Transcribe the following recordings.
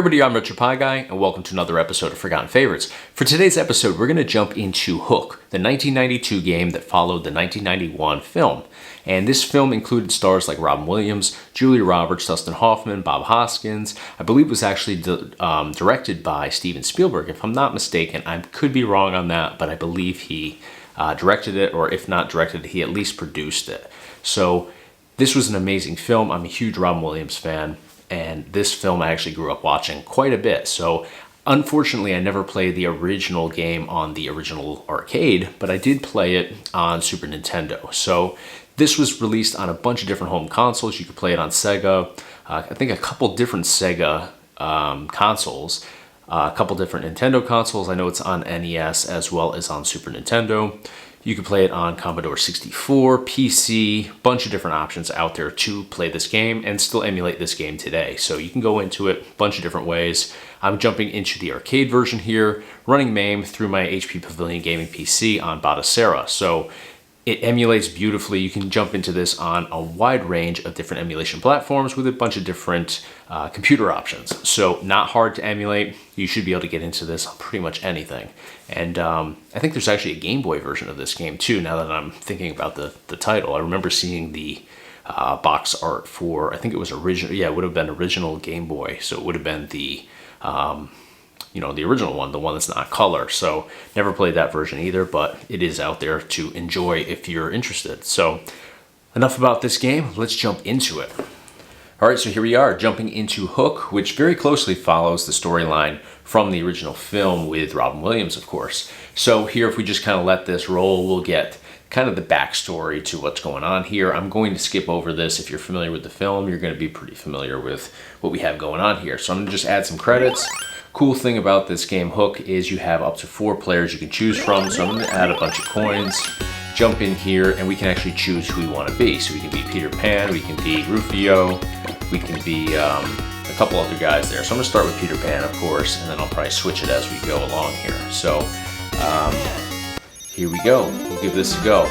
everybody, I'm RetroPie Guy, and welcome to another episode of Forgotten Favorites. For today's episode, we're going to jump into Hook, the 1992 game that followed the 1991 film. And this film included stars like Robin Williams, Julia Roberts, Dustin Hoffman, Bob Hoskins. I believe it was actually directed by Steven Spielberg. If I'm not mistaken, I could be wrong on that, but I believe he directed it, or if not directed it, he at least produced it. So this was an amazing film. I'm a huge Robin Williams fan. And this film I actually grew up watching quite a bit. So unfortunately, I never played the original game on the original arcade, but I did play it on Super Nintendo. So this was released on a bunch of different home consoles. You could play it on Sega, I think a couple different Sega consoles, a couple different Nintendo consoles. I know it's on NES as well as on Super Nintendo. You can play it on Commodore 64, PC, bunch of different options out there to play this game and still emulate this game today. So you can go into it a bunch of different ways. I'm jumping into the arcade version here, running MAME through my HP Pavilion gaming PC on Batocera. So it emulates beautifully. You can jump into this on a wide range of different emulation platforms with a bunch of different computer options. So not hard to emulate. You should be able to get into this on pretty much anything. And I think there's actually a Game Boy version of this game too, now that I'm thinking about the title. I remember seeing the box art for, I think it was original, yeah, it would have been original Game Boy. So it would have been the the original one, the one that's not color. So never played that version either, but it is out there to enjoy if you're interested. So enough about this game, let's jump into it. All right, so here we are jumping into Hook, which very closely follows the storyline from the original film with Robin Williams, of course. So here, if we just kind of let this roll, we'll get kind of the backstory to what's going on here. I'm going to skip over this. If you're familiar with the film, you're going to be pretty familiar with what we have going on here. So I'm going to just add some credits. Cool thing about this game, Hook, is you have up to 4 players you can choose from. So I'm going to add a bunch of coins, jump in here, and we can actually choose who we want to be. So we can be Peter Pan, we can be Rufio, we can be a couple other guys there. So I'm going to start with Peter Pan, of course, and then I'll probably switch it as we go along here. So here we go. We'll give this a go.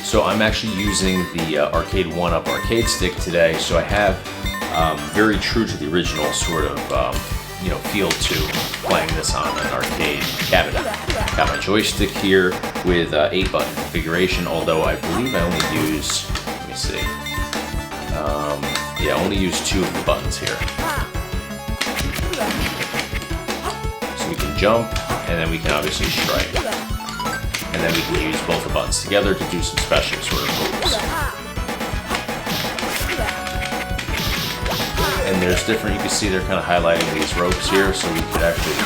So I'm actually using the Arcade 1-Up arcade stick today, so I have very true to the original sort of feel to playing this on an arcade cabinet. Got my joystick here with 8-button configuration, although I believe I only use, let me see, I only use 2 of the buttons here. So we can jump, and then we can obviously strike. And then we can use both the buttons together to do some special sort of moves. And there's different, you can see they're kind of highlighting these ropes here, so we could actually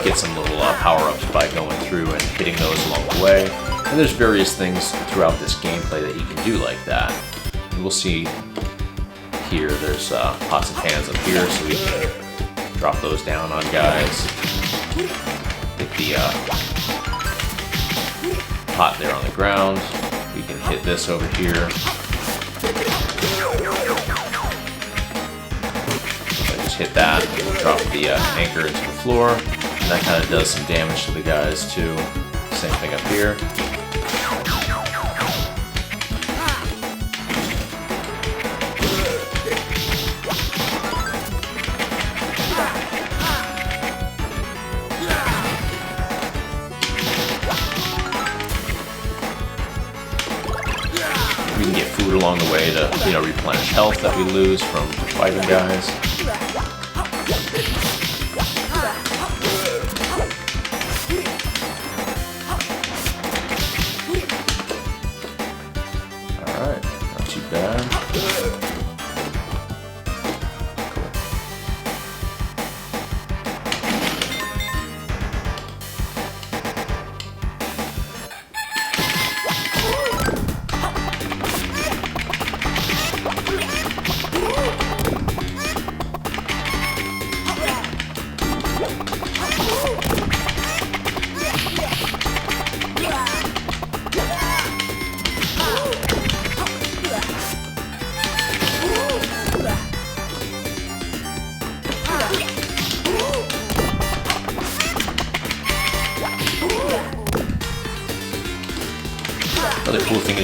get some little power-ups by going through and hitting those along the way. And there's various things throughout this gameplay that you can do like that. And we'll see here, there's pots of hands up here, so we can drop those down on guys. Hit the pot there on the ground. We can hit this over here. So just hit that, drop the anchor into the floor, and that kind of does some damage to the guys too. Same thing up here. We can get food along the way to, replenish health that we lose from fighting guys. Alright, not too bad.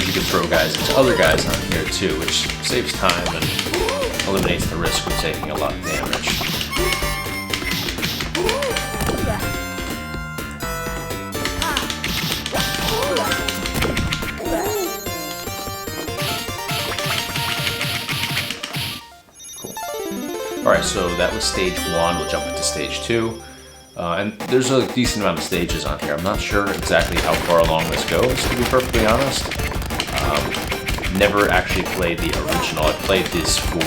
you can throw guys into other guys on here too, which saves time and eliminates the risk of taking a lot of damage. Alright, so that was stage 1. We'll jump into stage 2. And there's a decent amount of stages on here. I'm not sure exactly how far along this goes, to be perfectly honest. Never actually played the original. I played this for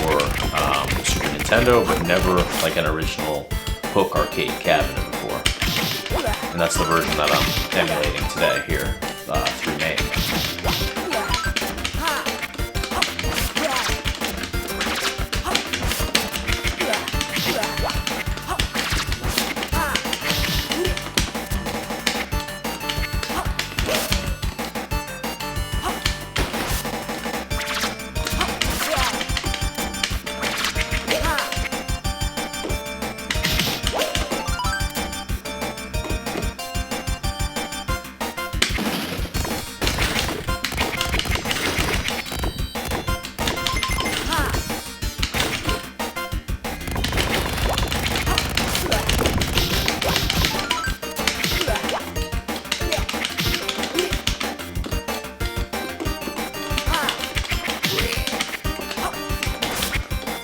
Super Nintendo, but never like an original Hook arcade cabinet before. And that's the version that I'm emulating today here through MAME.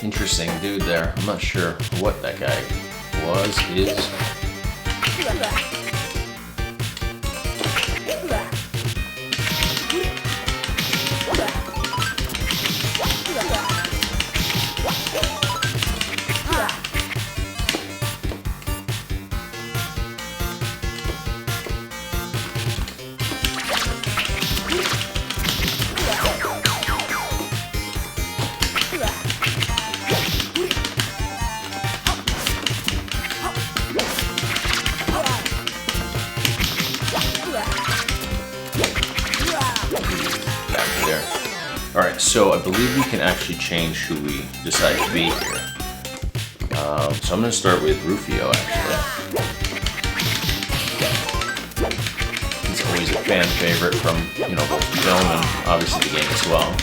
Interesting dude there. I'm not sure what that guy is. Alright, so I believe we can actually change who we decide to be here. So I'm going to start with Rufio, actually. He's always a fan favorite from, you know, both the film and obviously the game as well.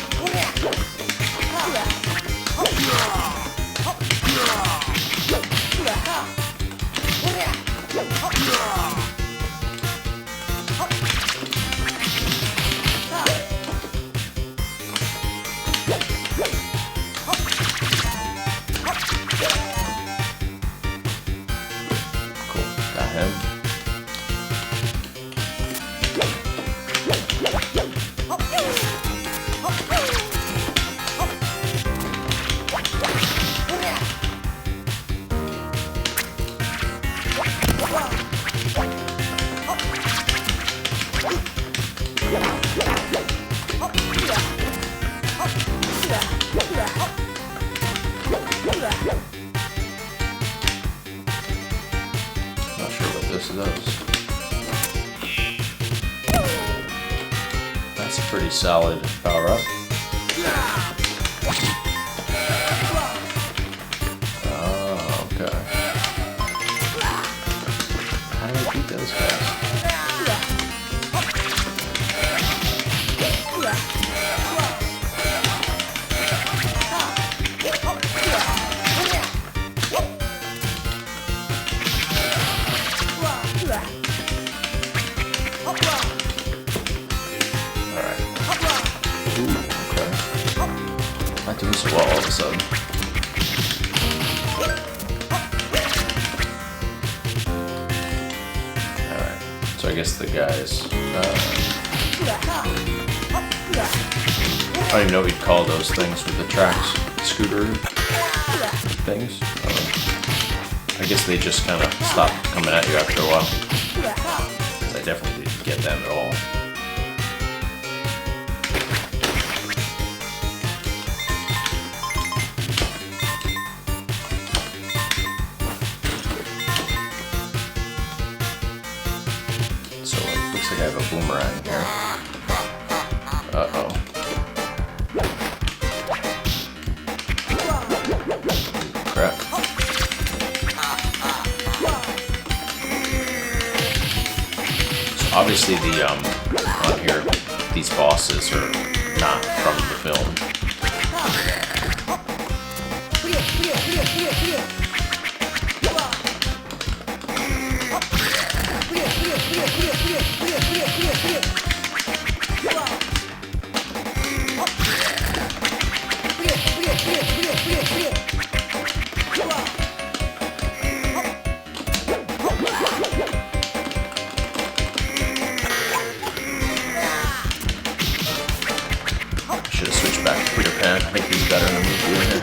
Not sure what this does. That's a pretty solid power up. Oh, okay. How do I beat those guys? Not doing so well all of a sudden. Alright, so I guess the guys... I don't even know what you'd call those things with the tracks. Scooter things. I guess they just kind of stop coming at you after a while. Because I definitely didn't get them at all. Looks like I have a boomerang here. Uh-oh. Crap. So obviously the, on here, these bosses are not from the film. Should have switched back to Peter Pan. I think he's better in the movie in here.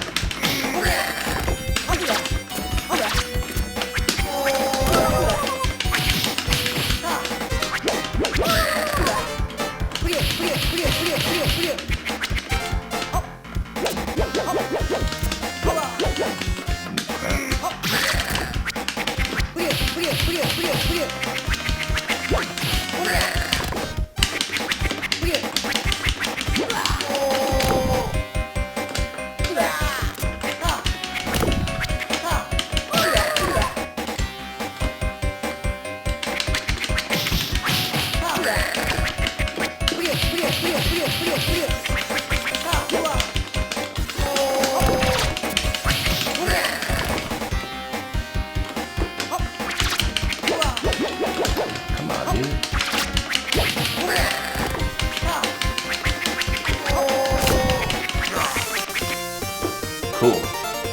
Cool.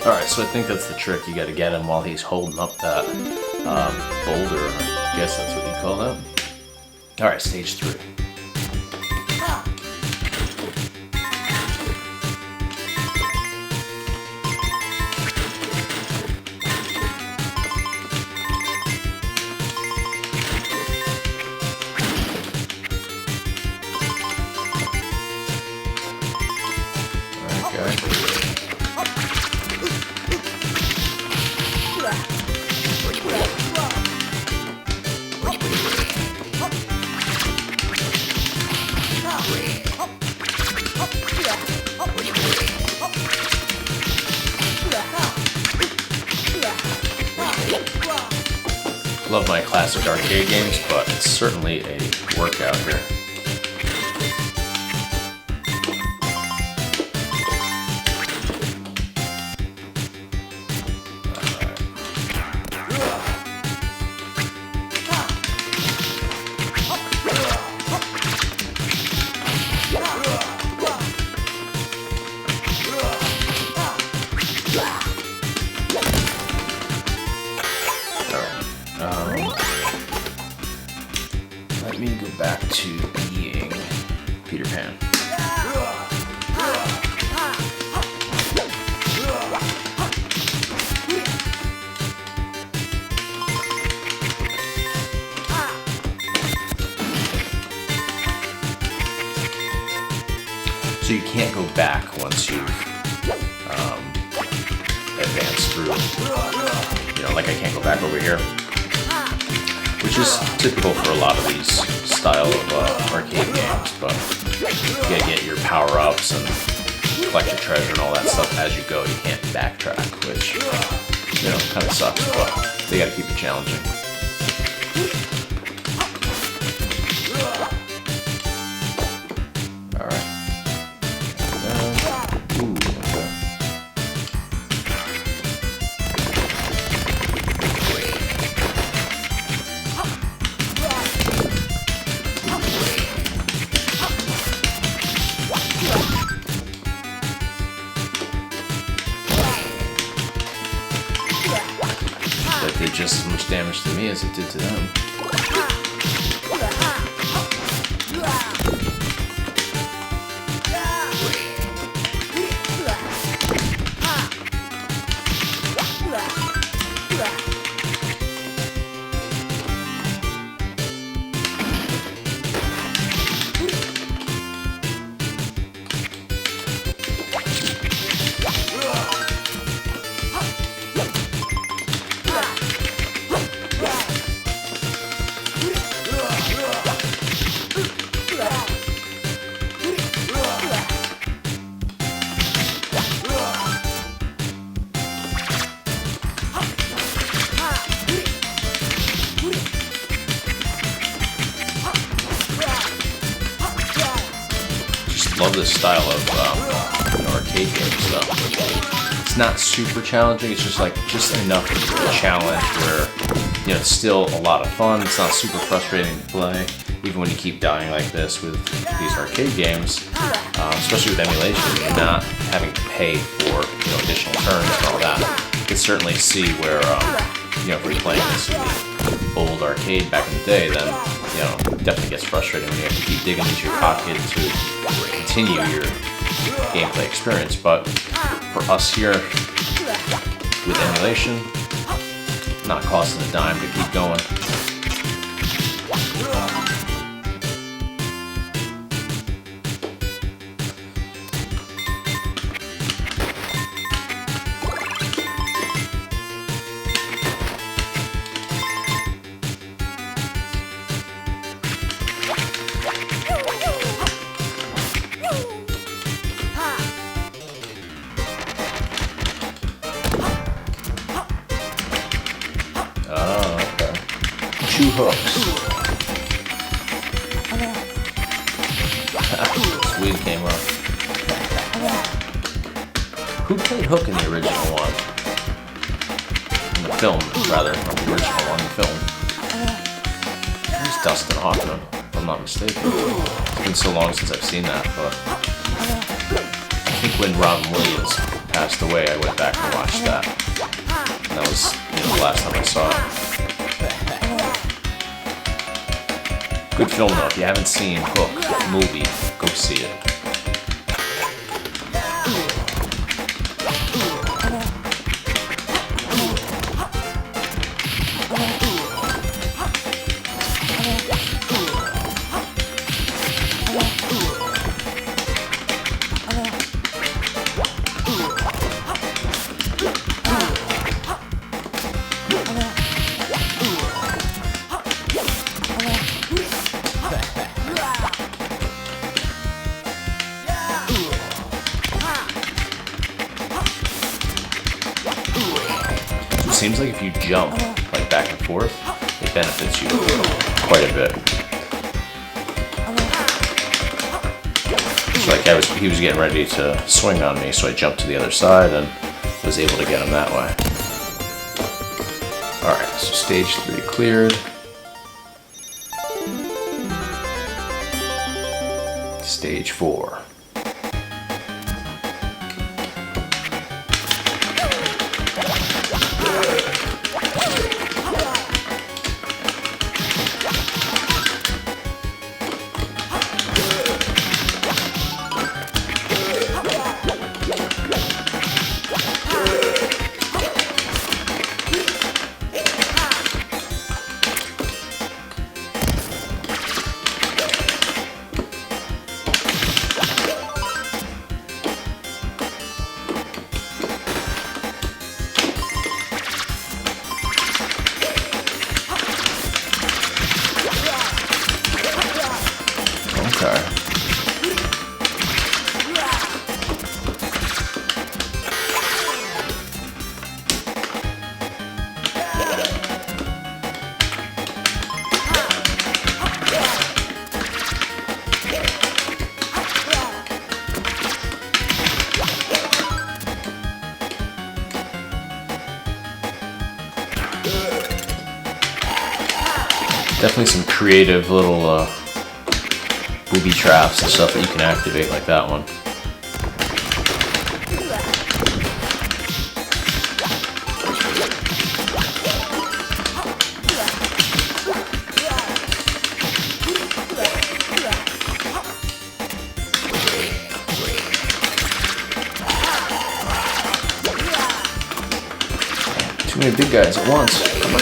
Alright, so I think that's the trick. You gotta get him while he's holding up that boulder. I guess that's what you call that. Alright, stage 3. Love my classic arcade games, but it's certainly a workout here. Let me go back to being Peter Pan. So you can't go back once you've advanced through. You know, like I can't go back over here. Which is typical for a lot of these style of arcade games, but you gotta get your power-ups and collect your treasure and all that stuff as you go. You can't backtrack, which, you know, kind of sucks, but they gotta keep it challenging. Alright. Ooh, okay. That did just as much damage to me as it did to them. love this style of arcade game stuff. It's not super challenging. It's just enough challenge where it's still a lot of fun. It's not super frustrating to play, even when you keep dying like this with these arcade games. Especially with emulation, you're not having to pay for additional turns and all that. You can certainly see where if you're playing this in the old arcade back in the day, then it definitely gets frustrating when you have to keep digging into your pocket to continue your gameplay experience. But for us here with emulation, not costing a dime to keep going. Two hooks. Sweet came up. Who played Hook in the original one? In the film, rather, not the original one, the film. It was Dustin Hoffman, if I'm not mistaken. It's been so long since I've seen that, but I think when Robin Williams passed away, I went back and watched that. And that was the last time I saw it. Good film though. If you haven't seen Hook, the movie, go see it. It seems like if you jump like back and forth, it benefits you quite a bit. So like he was getting ready to swing on me, so I jumped to the other side and was able to get him that way. Alright, so stage 3 cleared. Stage 4. Okay. Definitely some creative little booby traps and stuff that you can activate like that one. Too many big guys at once. Come on.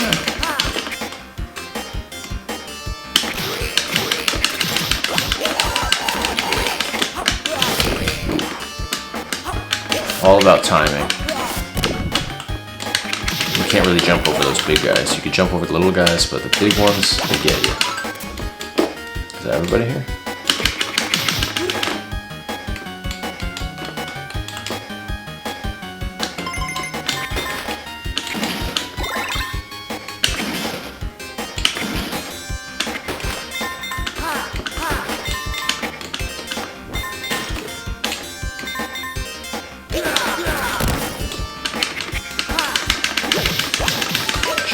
All about timing. You can't really jump over those big guys. You can jump over the little guys, but the big ones, they get you. Is that everybody here?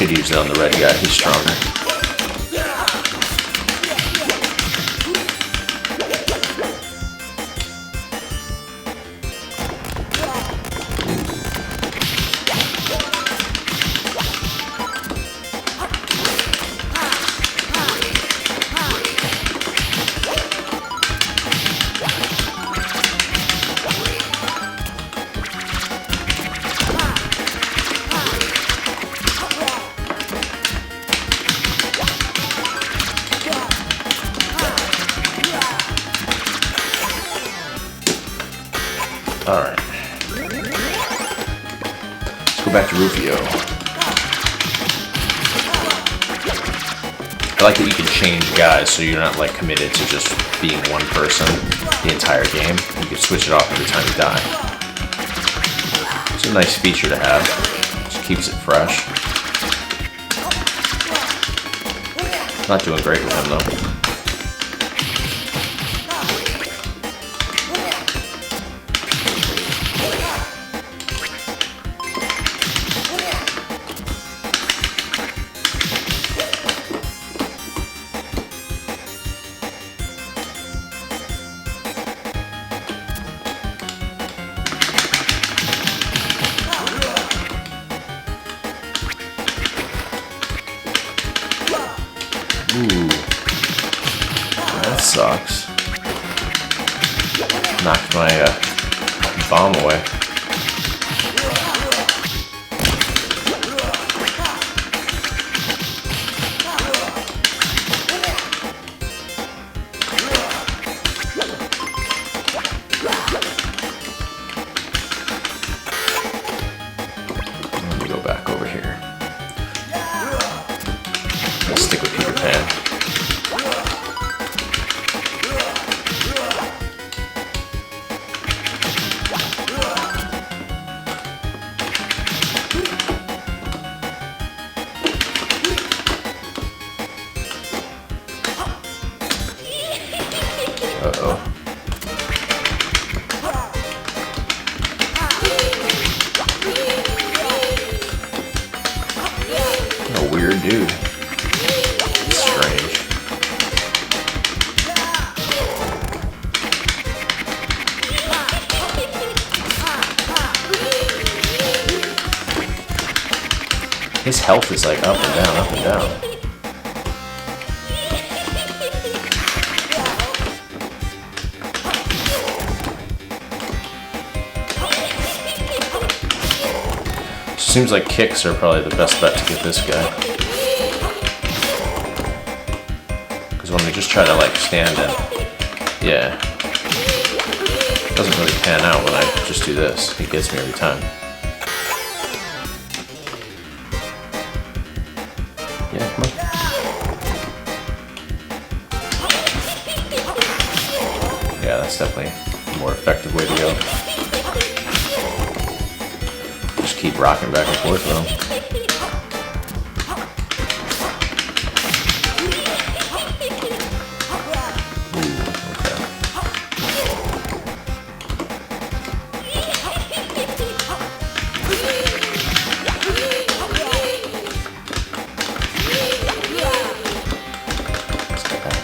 should use it on the red guy, he's stronger. Alright. Let's go back to Rufio. I like that you can change guys, so you're not like committed to just being one person the entire game. You can switch it off every time you die. It's a nice feature to have. Just keeps it fresh. Not doing great with him though. Ooh. That sucks. Knocked my bomb away. Let me go back over here. Let's stick with Peter Pan. Uh-oh. What a weird dude. It's strange. His health is like up and down, up and down. Seems like kicks are probably the best bet to get this guy. Because when we just try to like stand in, yeah, it doesn't really pan out when I just do this. He gets me every time. Yeah, come on. Yeah, that's definitely a more effective way to go. Just keep rocking back and forth with him. Ooh, okay. Let's get back.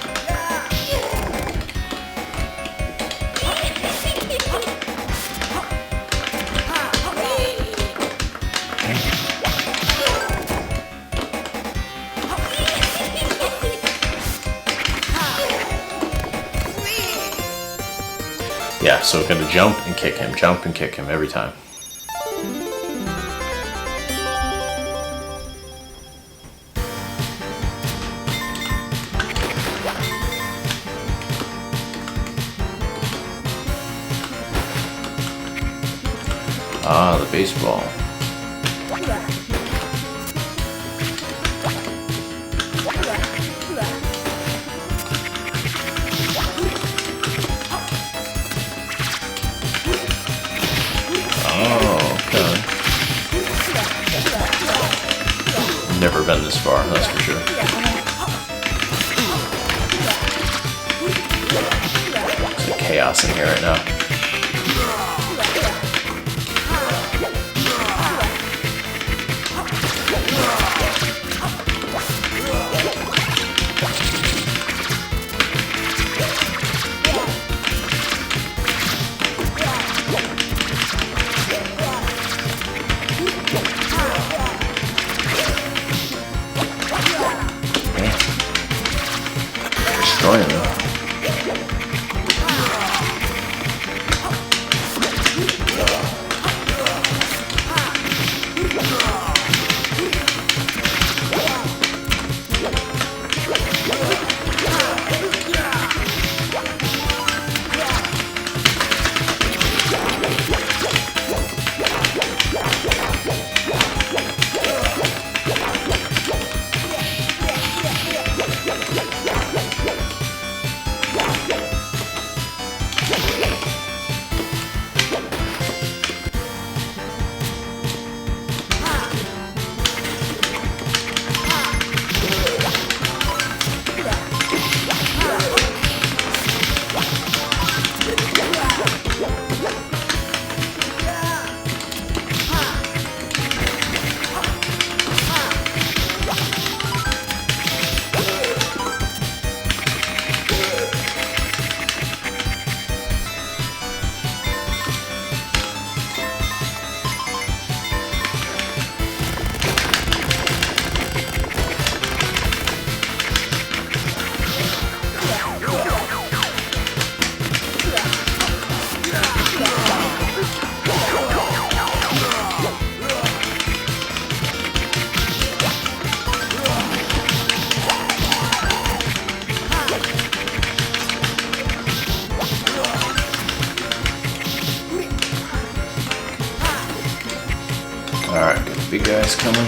Yeah, so we're gonna jump and kick him every time. Ah, the baseball. Oh, okay. Never been this far, that's for sure. There's like chaos in here right now. Alright, got the big guys coming.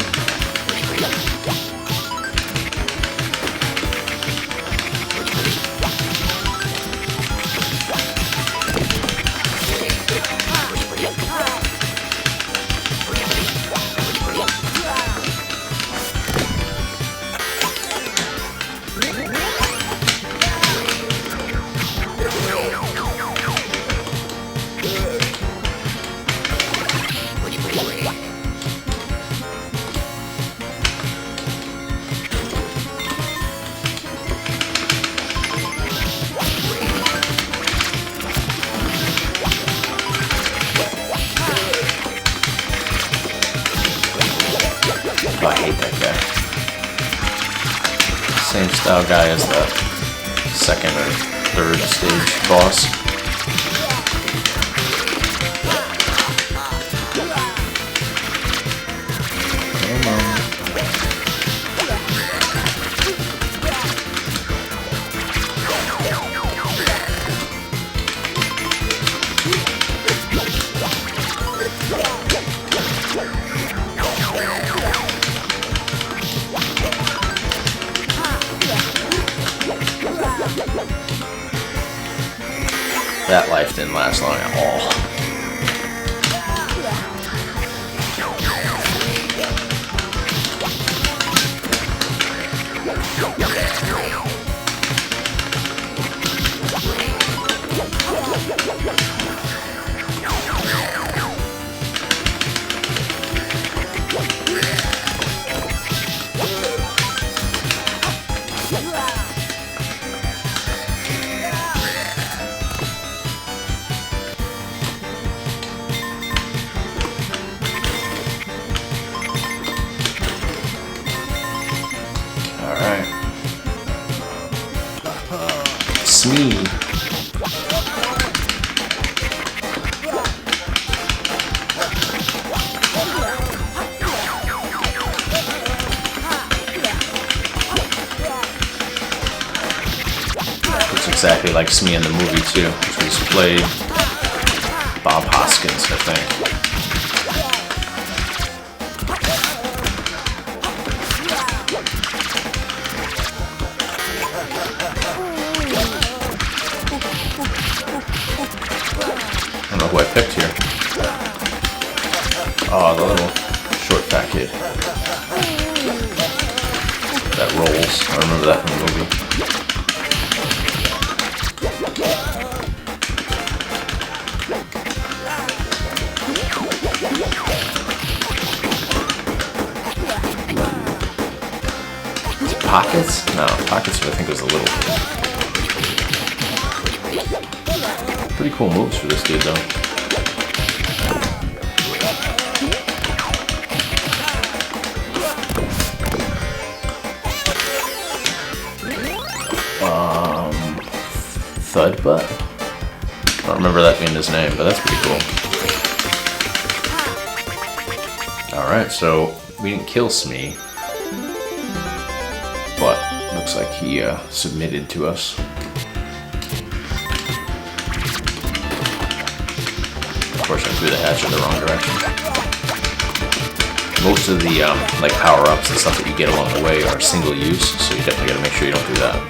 Oh, I hate that guy. Same style guy as the second or third stage boss. Come on. That life didn't last long at all. Alright. Smee. Looks exactly like Smee in the movie too, which was played Bob Hoskins, I think. I don't know who I picked here. Oh, the little short fat kid. That rolls. I remember that from the movie. Pockets? No, Pockets I think was a little kid. Pretty cool moves for this dude though. Thud Butt? I don't remember that being his name, but that's pretty cool. Alright, so we didn't kill Smee, but looks like he submitted to us. Of course, I threw the hatchet the wrong direction. Most of the like power-ups and stuff that you get along the way are single use, so you definitely gotta make sure you don't do that.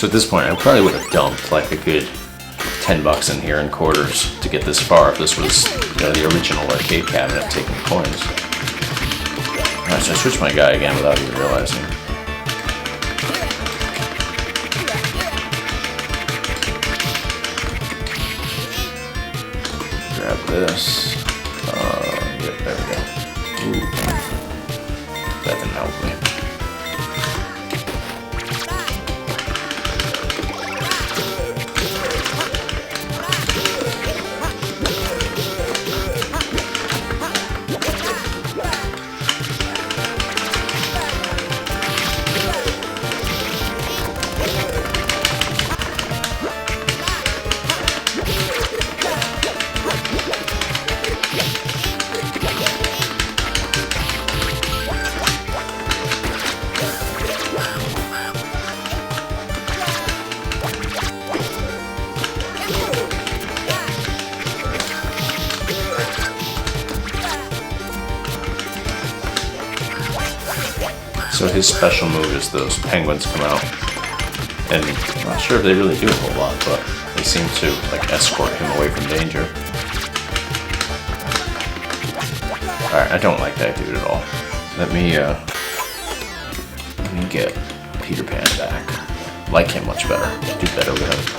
So at this point, I probably would have dumped like a good $10 in here in quarters to get this far if this was, you know, the original arcade cabinet taking coins. Alright, so I switched my guy again without even realizing. Grab this. Yep, there we go. Ooh. That didn't help me. So his special move is those penguins come out, and I'm not sure if they really do a whole lot, but they seem to like escort him away from danger. Alright, I don't like that dude at all. Let me get Peter Pan back. Like him much better. Do better with him.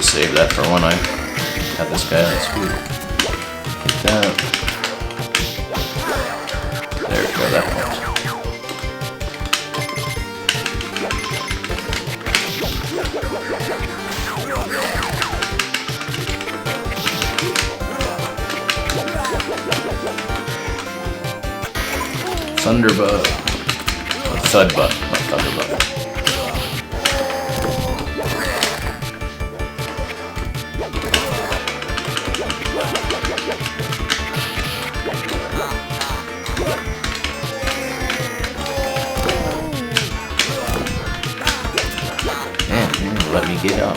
Save that for when I have this guy on speed. Like that. There we go, that helps. Thunderbug. Thudbug, not Thunderbug. Let me get up.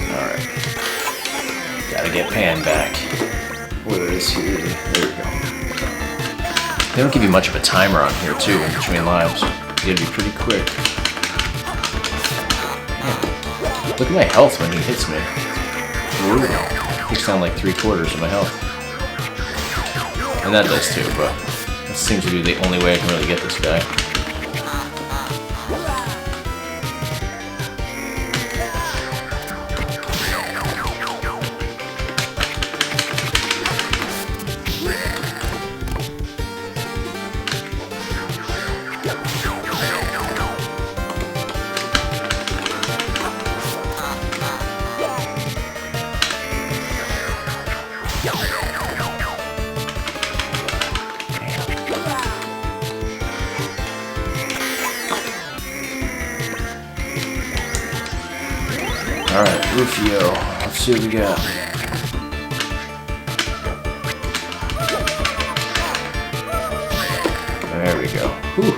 Alright. Gotta get Pan back. What is here? There we go. They don't give you much of a timer on here too in between lives. You gotta be pretty quick. Man, look at my health when he hits me. Brutal. Takes down like 3/4 of my health. And that does too, but that seems to be the only way I can really get this guy. Yo, let's see what we got. There we go. Whew.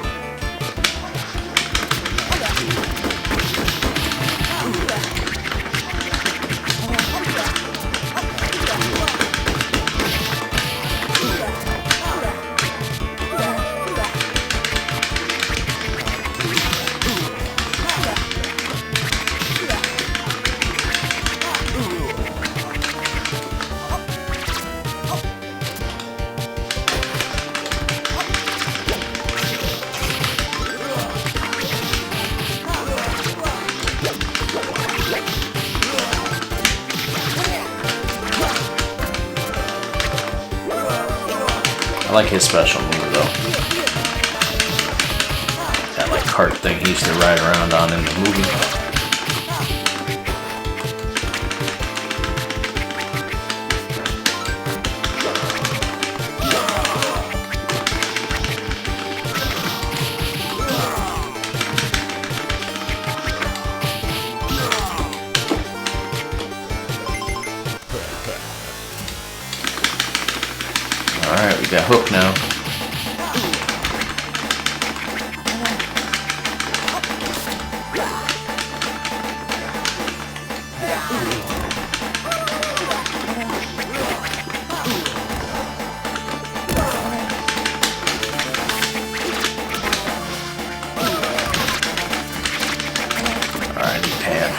I like his special move though. That like cart thing he used to ride around on in the movie. Alright, we got Hook now. Alright, new pad.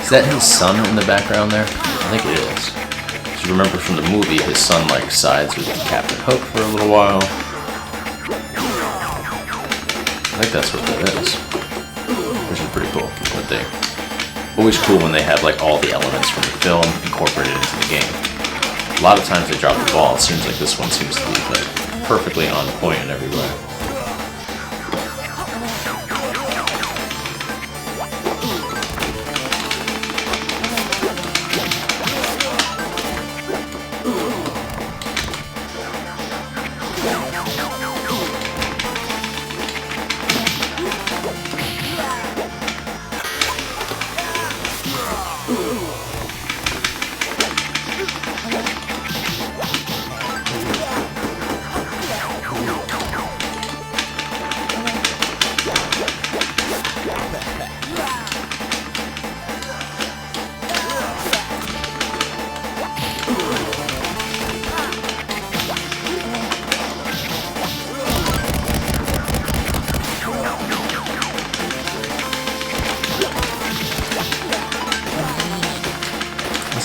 Is that his son in the background there? I think it is. As you remember from the movie, his son like sides with Captain Hook for a little while. I think that's what that is. Which is pretty cool. But they always cool when they have like all the elements from the film incorporated into the game. A lot of times they drop the ball. It seems like this one seems to be like perfectly on point in every way.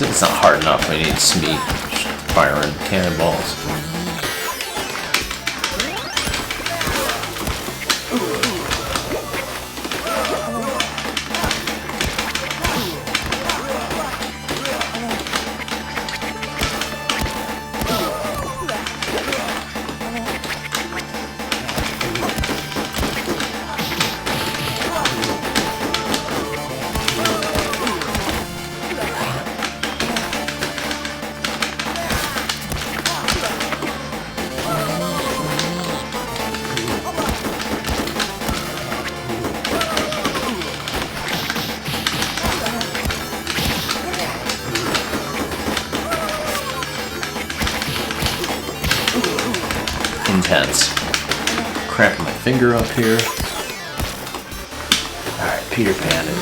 It's not hard enough. I need Smee firing cannonballs. Intense. Cramping my finger up here. Alright, Peter Pan it is.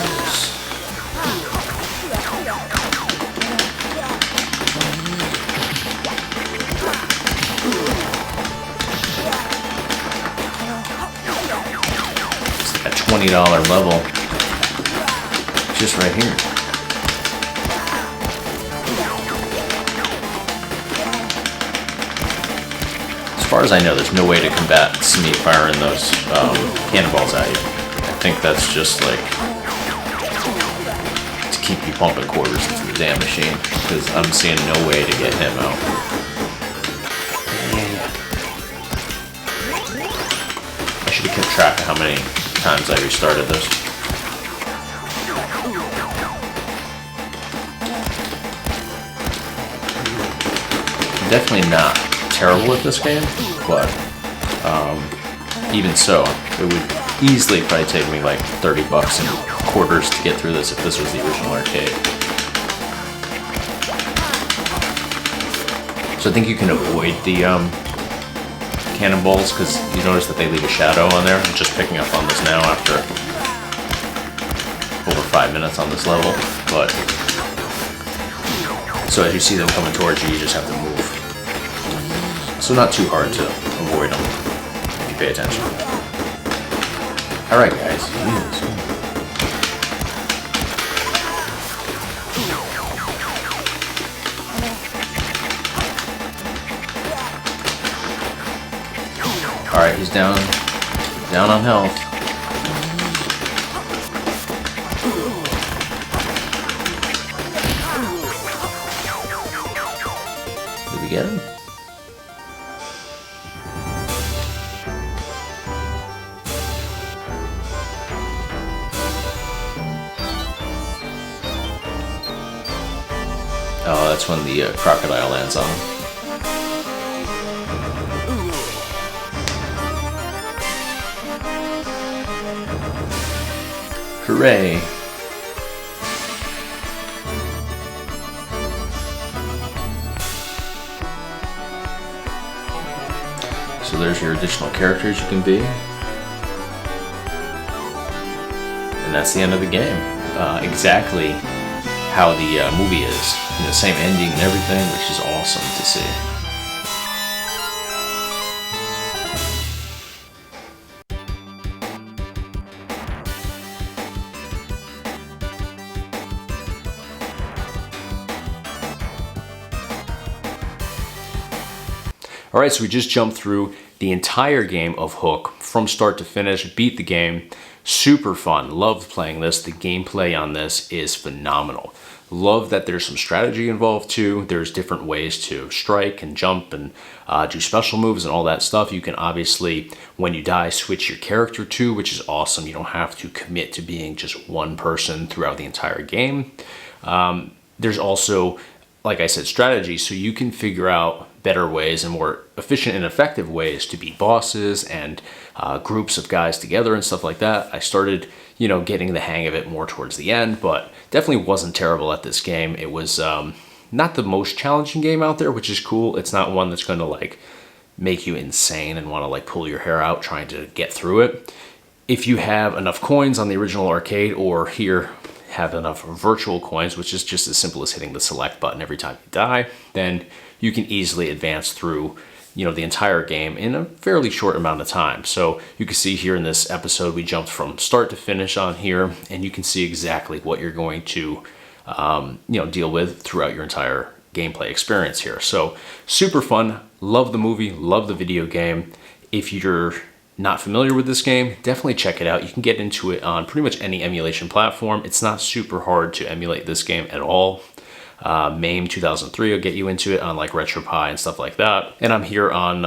It's like a $20 level. Just right here. As far as I know, there's no way to combat me firing those cannonballs at you. I think that's just like to keep you pumping quarters into the damn machine, because I'm seeing no way to get him out. I should have kept track of how many times I restarted this. I'm definitely not terrible at this game, but even so, it would easily probably take me like $30 in quarters to get through this if this was the original arcade. So I think you can avoid the cannonballs, because you notice that they leave a shadow on there. I'm just picking up on this now after over 5 minutes on this level, but so as you see them coming towards you, you just have to move. So not too hard to avoid them if you pay attention. Alright guys. Alright, he's down on health. Did we get him? Oh, that's when the crocodile lands on him. Hooray! So there's your additional characters you can be. And that's the end of the game. Exactly how the movie is. You know, same ending and everything, which is awesome to see. Alright, so we just jumped through the entire game of Hook from start to finish, beat the game. Super fun. Loved playing this. The gameplay on this is phenomenal. Love that there's some strategy involved too. There's different ways to strike and jump and do special moves and all that stuff. You can obviously, when you die, switch your character too, which is awesome. You don't have to commit to being just one person throughout the entire game. There's also, like I said, strategy, so you can figure out better ways and more efficient and effective ways to beat bosses and groups of guys together and stuff like that. I started, you know, getting the hang of it more towards the end, but definitely wasn't terrible at this game. It was not the most challenging game out there, which is cool. It's not one that's going to like make you insane and want to like pull your hair out trying to get through it. If you have enough coins on the original arcade, or here have enough virtual coins, which is just as simple as hitting the select button every time you die, then you can easily advance through, you know, the entire game in a fairly short amount of time. So you can see here in this episode, we jumped from start to finish on here, and you can see exactly what you're going to, you know, deal with throughout your entire gameplay experience here. So super fun. Love the movie. Love the video game. If you're not familiar with this game, definitely check it out. You can get into it on pretty much any emulation platform. It's not super hard to emulate this game at all. MAME 2003 will get you into it on like RetroPie and stuff like that. And I'm here on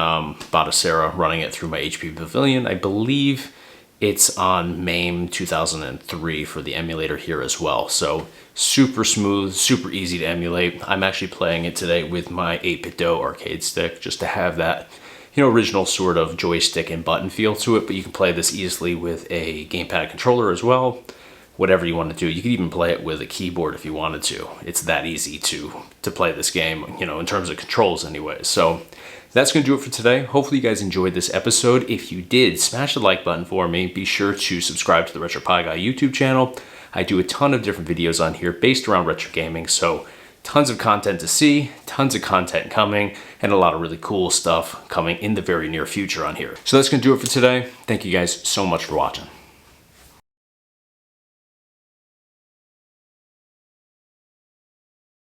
Batocera running it through my HP Pavilion. I believe it's on MAME 2003 for the emulator here as well. So super smooth, super easy to emulate. I'm actually playing it today with my 8BitDo arcade stick just to have that, you know, original sort of joystick and button feel to it. But you can play this easily with a Gamepad controller as well. Whatever you want to do. You could even play it with a keyboard if you wanted to. It's that easy to play this game, you know, in terms of controls anyway. So That's going to do it for today. Hopefully you guys enjoyed this episode. If you did, smash the like button for me. Be sure to subscribe to the RetroPie Guy YouTube channel. I do a ton of different videos on here based around retro gaming, so tons of content to see, tons of content coming, and a lot of really cool stuff coming in the very near future on here. So that's going to do it for today. Thank you guys so much for watching.